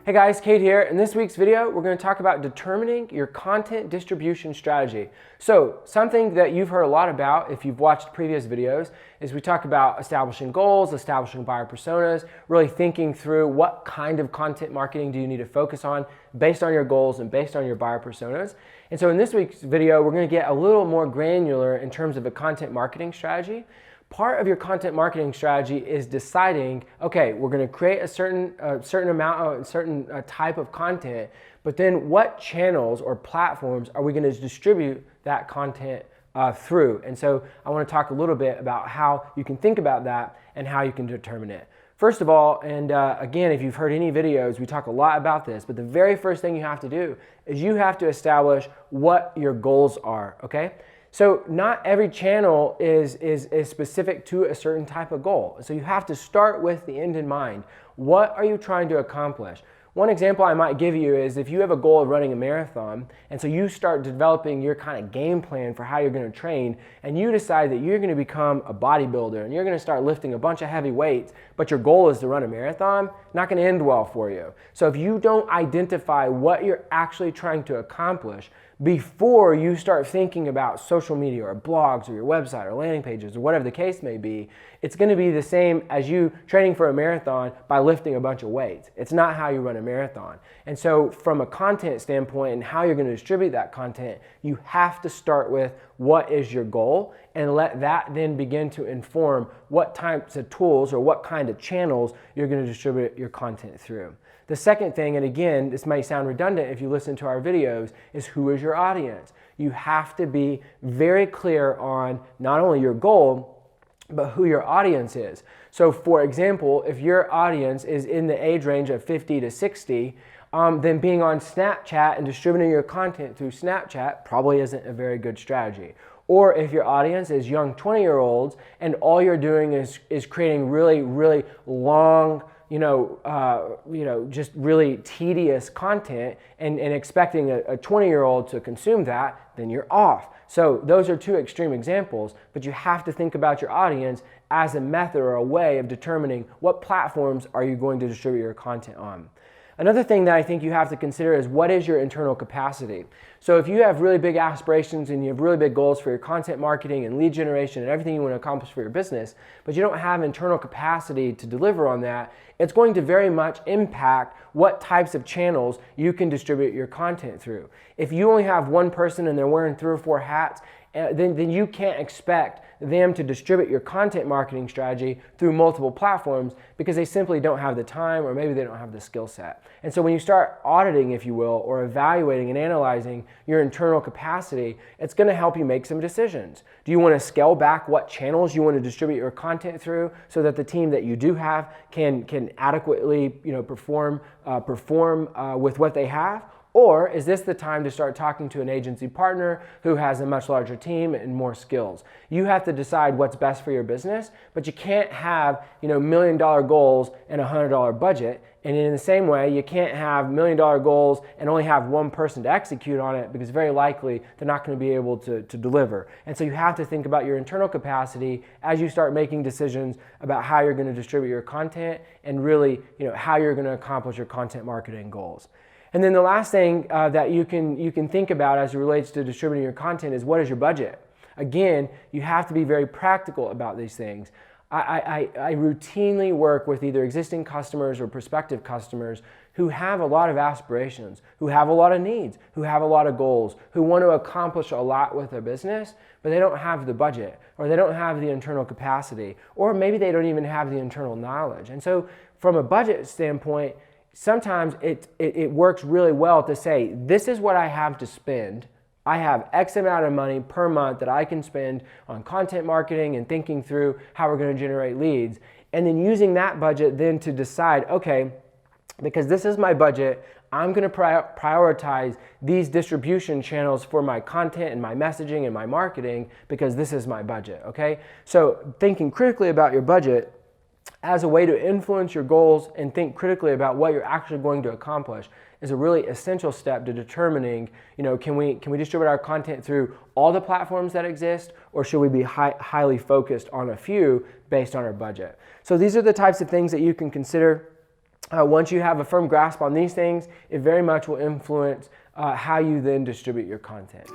Hey guys, Kate here. In this week's video, we're going to talk about determining your content distribution strategy. So something that you've heard a lot about if you've watched previous videos is we talk about establishing goals, establishing buyer personas, really thinking through what kind of content marketing do you need to focus on based on your goals and based on your buyer personas. And so in this week's video, we're going to get a little more granular in terms of a content marketing strategy. Part of your content marketing strategy is deciding, okay, we're going to create a certain type of content, but then what channels or platforms are we going to distribute that content through? And so I want to talk a little bit about how you can think about that and how you can determine it. First of all, and again, if you've heard any videos, we talk a lot about this, but the very first thing you have to do is you have to establish what your goals are, okay? So not every channel is specific to a certain type of goal. So you have to start with the end in mind. What are you trying to accomplish? One example I might give you is if you have a goal of running a marathon, and so you start developing your kind of game plan for how you're going to train, and you decide that you're going to become a bodybuilder and you're going to start lifting a bunch of heavy weights, but your goal is to run a marathon, not going to end well for you. So if you don't identify what you're actually trying to accomplish before you start thinking about social media or blogs or your website or landing pages or whatever the case may be, it's going to be the same as you training for a marathon by lifting a bunch of weights. It's not how you run a marathon. And so from a content standpoint and how you're going to distribute that content, you have to start with what is your goal and let that then begin to inform what types of tools or what kind of channels you're going to distribute your content through. The second thing, and again, this may sound redundant if you listen to our videos, is who is your audience? You have to be very clear on not only your goal, but who your audience is. So for example, if your audience is in the age range of 50 to 60, then being on Snapchat and distributing your content through Snapchat probably isn't a very good strategy. Or if your audience is young 20-year-olds and all you're doing is creating really long, just really tedious content and expecting a 20-year-old to consume that, then you're off. So those are two extreme examples, but you have to think about your audience as a method or a way of determining what platforms are you going to distribute your content on. Another thing that I think you have to consider is what is your internal capacity. So if you have really big aspirations and you have really big goals for your content marketing and lead generation and everything you want to accomplish for your business, but you don't have internal capacity to deliver on that, it's going to very much impact what types of channels you can distribute your content through. If you only have one person and they're wearing 3 or 4 hats, then you can't expect them to distribute your content marketing strategy through multiple platforms because they simply don't have the time or maybe they don't have the skill set. And so when you start auditing, if you will, or evaluating and analyzing your internal capacity, it's going to help you make some decisions. Do you want to scale back what channels you want to distribute your content through so that the team that you do have can adequately perform with what they have? Or is this the time to start talking to an agency partner who has a much larger team and more skills? You have to decide what's best for your business, but you can't have $1 million goals and a $100 budget. And in the same way, you can't have $1 million goals and only have one person to execute on it because very likely they're not going to be able to deliver. And so you have to think about your internal capacity as you start making decisions about how you're going to distribute your content and really how you're going to accomplish your content marketing goals. And then the last thing that you can think about as it relates to distributing your content is what is your budget? Again, you have to be very practical about these things. I routinely work with either existing customers or prospective customers who have a lot of aspirations, who have a lot of needs, who have a lot of goals, who want to accomplish a lot with their business, but they don't have the budget or they don't have the internal capacity, or maybe they don't even have the internal knowledge. And so from a budget standpoint, sometimes it works really well to say, this is what I have to spend. I have X amount of money per month that I can spend on content marketing and thinking through how we're going to generate leads. And then using that budget then to decide, okay, because this is my budget, I'm going to prioritize these distribution channels for my content and my messaging and my marketing because this is my budget, okay? So thinking critically about your budget as a way to influence your goals and think critically about what you're actually going to accomplish is a really essential step to determining, can we distribute our content through all the platforms that exist, or should we be highly focused on a few based on our budget? So these are the types of things that you can consider Once you have a firm grasp on these things, it very much will influence how you then distribute your content.